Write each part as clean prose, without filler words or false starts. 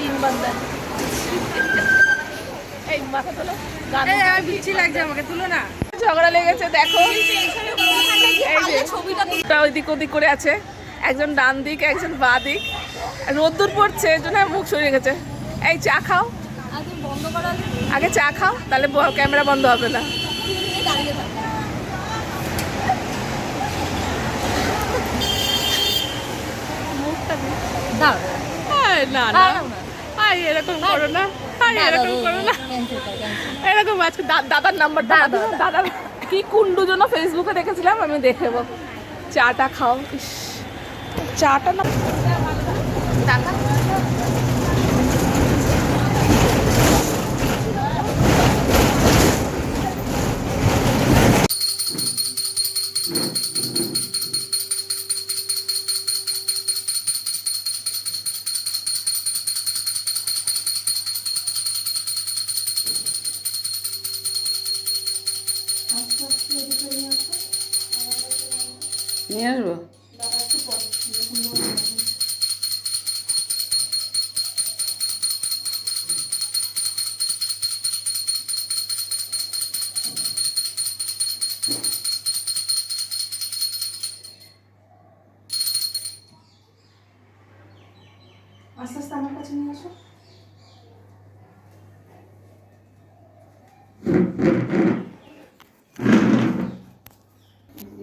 3 বার দেয়। এই মাথা তোলো, গান বিচ্ছি লাগছে আমাকে, তুলো না। ঝগড়া লেগেছে দেখো, এই যে ছবিটা ওইদিক ওদিক করে আছে, একজন ডান দিক একজন বাঁ দিক, রোদ্দুর পড়ছে এর জন্য মুখ সরিয়ে গেছে। এই চা খাও, আগে চা খাও, তাহলে ক্যামেরা বন্ধ হবে না। না না, এরকম করো না, এরকম করো না, এরকম আজকে দাদার নাম্বারটা, দাদার কি কুন্ডু জন্য ফেসবুকে দেখেছিলাম, আমি দেখেবো। চাটা খাও, ইস চাটা না টাকা। নিয়ে আসবো। আস্তে আস্তে আমার কাছে নিয়ে আসো।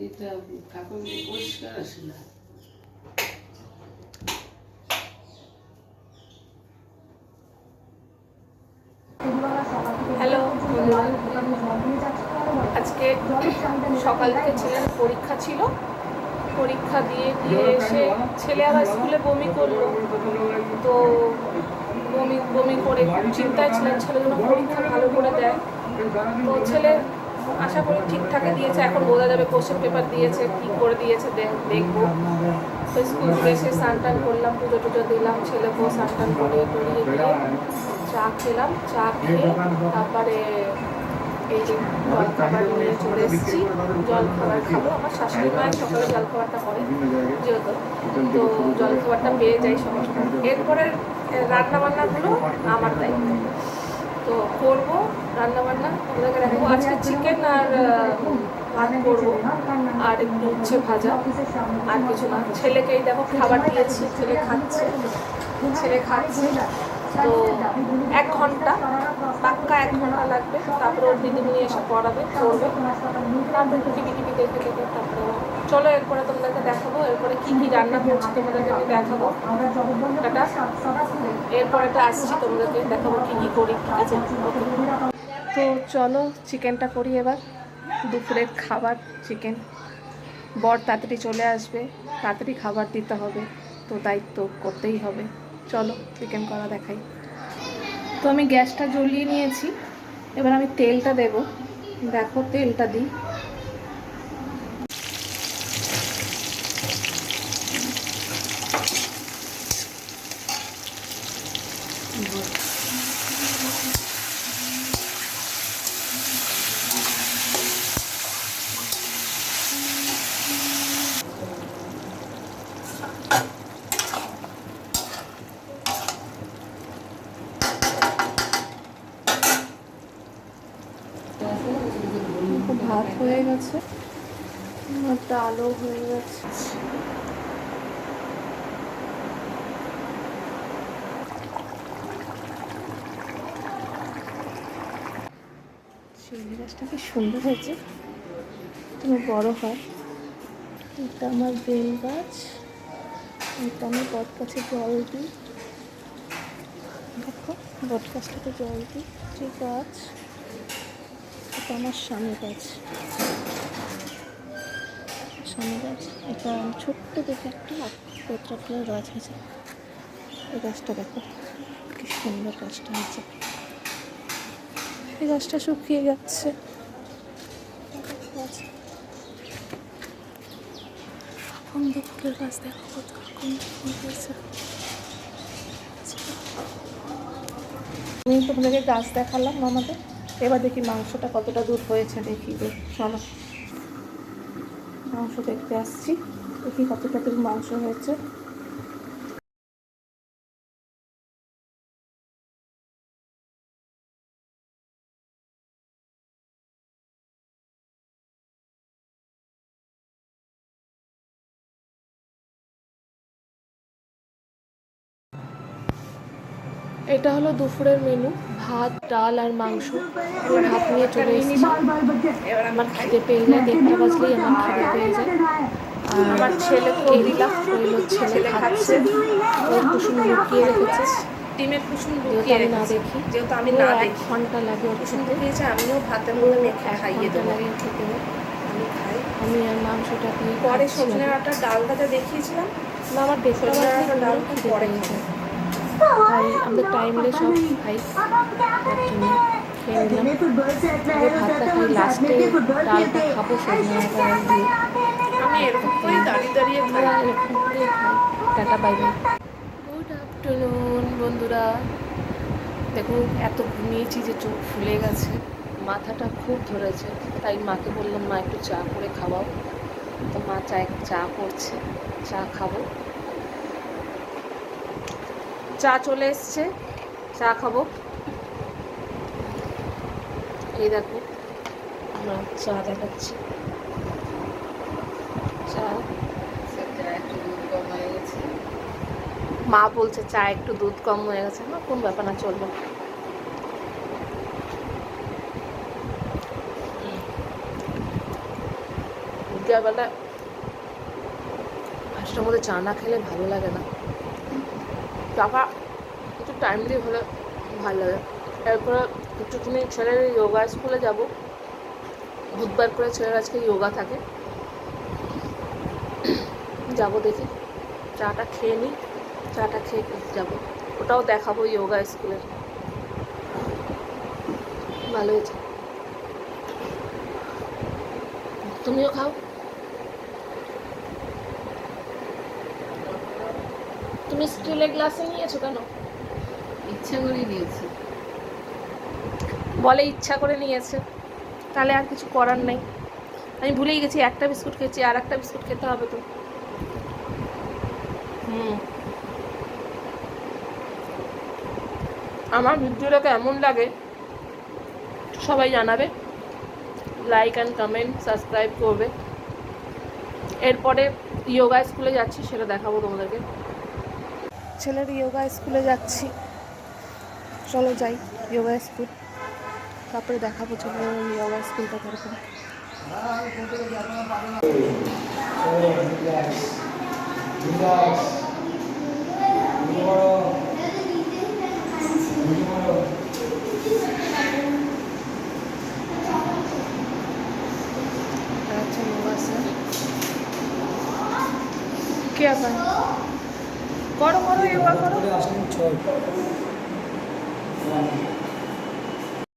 এটা কাপড় পরিষ্কার আসে না। হ্যালো, আজকে সকাল থেকে ছেলের পরীক্ষা ছিল, পরীক্ষা দিয়ে এসে ছেলে আবার স্কুলে বমি করলো, তো বমি করে খুব চিন্তায় ছিলেন, ছেলে যেন পরীক্ষা ভালো করে দেয়। তো ছেলে আশা করি ঠিকঠাকই দিয়েছে, এখন বোঝা যাবে কোশ্চেন পেপার দিয়েছে কী করে দিয়েছে দেখবো। তো স্কুল থেকে এসে স্নান টান করলাম, পুজো টুজো দিলাম, ছেলেকেও স্নান টান করিয়ে দিয়ে চা খেলাম, চা খেয়ে তারপরে এই যে জল খাবার নিয়ে চলে এসেছি। জল খাবার খাবো, আমার শাশুড়ি মায়ের সকালে জল খাবারটা করে যেহেতু, তো জল খাবারটা পেয়ে যাই সবার। এরপরে রান্নাবান্নাগুলো আমার দায়িত্ব, তো করবো রান্নাবান্না, ওদেরকে দেখাবো। আজকে চিকেন আর ভাত করবো, আর একটু উচ্ছে ভাজা, আর কিছু না। ছেলেকেই দেখো খাবার দিয়েছি, ছেলে খাচ্ছে। তো 1 ঘন্টা, পাক্কা 1 ঘন্টা লাগবে, তারপরে ওর দিদিমণি এসে পড়াবে, করবে, তারপরে টিভি দেখে তারপরে চলো এরপরে তোমাদেরকে দেখাবো, এরপরে কী কী রান্না করছি তোমাদেরকে আমি দেখাবো। টাটা, এরপরেটা আসছি, তোমাদেরকে দেখাবো কী কী করি, ঠিক আছে? তো চলো চিকেনটা করি এবার, দুপুরের খাবার চিকেন। বর তাড়াতাড়ি চলে আসবে, তাড়াতাড়ি খাবার দিতে হবে, তো দায়িত্ব করতেই হবে। চলো চিকেন করা দেখাই। তো আমি গ্যাসটা জ্বলিয়ে নিয়েছি, এবার আমি তেলটা দেব, দেখো তেলটা দিই। ভাত হয়ে গেছে, ডালও হয়ে গেছে। চিংড়ি গাছটা কি সুন্দর হয়েছে, তুমি বড় হয়। এটা আমার বেল গাছ, এটা আমি বট গাছে জল দিই, দেখো বট গাছটাতে জল দিই। যে গাছ, এটা আমার স্বামী গাছ, এটা ছোট্ট দেখে একটা পত্রা গাছ আছে। এই গাছটা দেখো কি সুন্দর গাছটা হয়েছে। এই গাছটা শুকিয়ে যাচ্ছে, কুন্দ ফুলের গাছ দেখো কত কুন্দ ফুল হয়েছে। আমি তোমাদেরকে গাছ দেখালাম আমাদের, এবার দেখি মাংসটা কতটা দূর হয়েছে, দেখি চলো মাংস দেখতে আসছি, দেখি কতটা দূর মাংস হয়েছে। এটা হলো দুপুরের মেনু, ভাত, ডাল আর মাংস। আমি ভাত নিয়ে চলে এসেছি। আমার খিদে পেয়ে যায়, 1টা বাজলেই আমার খিদে পেয়ে যায়। আর আমার ছেলেকেও দিলাম, ওইগুলো ছেলে খাচ্ছে। ওর কুসুম লুকিয়ে রেখেছে, ডিমের কুসুম লুকিয়ে আমি না দেখি, যেহেতু আমি না দেখি। 1 ঘন্টা লাগে ওর কুসুম লুকিয়েছে, আমিও ভাতের মধ্যে মেখে খাইয়ে দেবো। লাগে খেতে, আমি খাই। আমি আর মাংসটা দিয়ে পরে সজনে ডাঁটা ডাল ভাজা দেখিয়েছিলাম না, আমার সজনে ডাঁটা ডাল পরে খাই। তাই আমাদের টাইমলে সব খাই, তার জন্য খেয়ে নিলাম। আগে ভাতটা খাই, লাস্টে ডালটা খাবো সজনে ডাঁটা দিয়ে। আমি এরকম করেই দাঁড়িয়ে দাঁড়িয়ে খাই, এরকম করেই খাই। Tata, bye bye. Good afternoon বন্ধুরা। দেখুন এত ঘুমিয়েছি যে চোখ ফুলে গেছে, মাথাটা খুব ধরেছে। তাই মাকে বললাম, মা একটু চা করে খাওয়াও। তো মা চা করছে, চা খাবো। চা চলে এসছে, চা খাবো। এই দেখো আমরা চা দেখাচ্ছি। চা একটু দুধ কম হয়ে গেছে, মা বলছে চা একটু দুধ কম হয়ে গেছে। না, কোন ব্যাপার না, চলবে। বিকালবেলা 5টার মধ্যে চা না খেলে ভালো লাগে না। চাটা একটু টাইম দিয়ে হলে ভালো লাগে। এরপরে একটুখানি ছেলের যোগা স্কুলে যাব, বুধবার করে ছেলের আজকে যোগা থাকে, যাব দেখি। চাটা খেয়ে নিই, চাটা খেয়ে যাব, ওটাও দেখাবো যোগা স্কুলের। ভালো হয়েছে, তুমিও খাও। তুমি স্টিলের গ্লাসে নিয়েছো কেন? ইচ্ছা করে নিয়েছি। বলে ইচ্ছা করে নিয়েছে, তাহলে আর কিছু করার নেই। আমি ভুলেই গেছি, একটা বিস্কুট খেয়েছি, আর একটা বিস্কুট খেতে হবে তো। আমার ভিডিওটা কেমন লাগে সবাই জানাবে, লাইক অ্যান্ড কমেন্ট, সাবস্ক্রাইব করবে। এরপরে যোগা স্কুলে যাচ্ছি, সেটা দেখাবো তোমাদেরকে। ছেলের যোগা স্কুলে যাচ্ছি, চলো যাই যোগা স্কুল, তারপরে দেখাবো ছেলের যোগা স্কুলটা কীরকম। अच्छा योगा से क्या कर करो योगा करो।